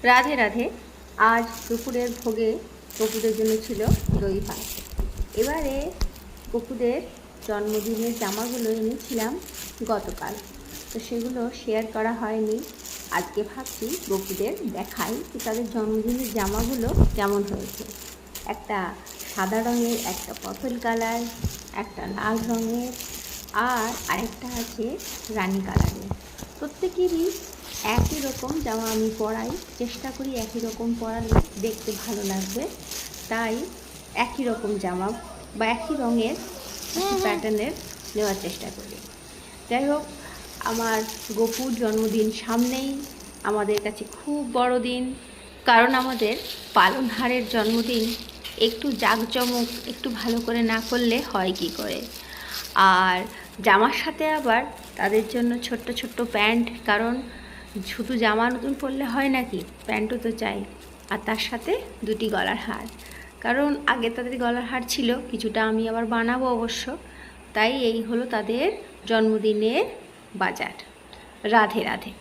রাধে রাধে। আজ দুপুরের ভোগে গপুদের জন্য ছিল দই ভাত। এবারে গপুদের জন্মদিনের জামাগুলো এনেছিলাম গতকাল, তো সেগুলো শেয়ার করা হয়নি। আজকে ভাবছি গপুদের দেখাই যে তাদের জন্মদিনের জামাগুলো কেমন হয়েছে। একটা সাদা রঙের, একটা পটল কালার, একটা লাল রঙের, আর আরেকটা আছে রানী কালারের। প্রত্যেকেরই একই রকম জামা আমি পরাই, চেষ্টা করি একই রকম পরালে দেখতে ভালো লাগবে, তাই একই রকম জামা বা একই রঙের প্যাটার্নের নেওয়ার চেষ্টা করি। যাই হোক, আমার গপুর জন্মদিন সামনেই, আমাদের কাছে খুব বড় দিন, কারণ আমাদের পালনহারের জন্মদিন একটু জাঁকজমক একটু ভালো করে না করলে হয় কি করে। আর জামার সাথে আবার তাদের জন্য ছোট্ট ছোট্ট প্যান্ট, কারণ শুধু জামা নতুন পরলে হয় নাকি, প্যান্টও তো চাই। আর তার সাথে দুটি গলার হার, কারণ আগে তাদের গলার হার ছিল, কিছুটা আমি আবার বানাবো অবশ্য। তাই এই হলো তাদের জন্মদিনের বাজার। রাধে রাধে।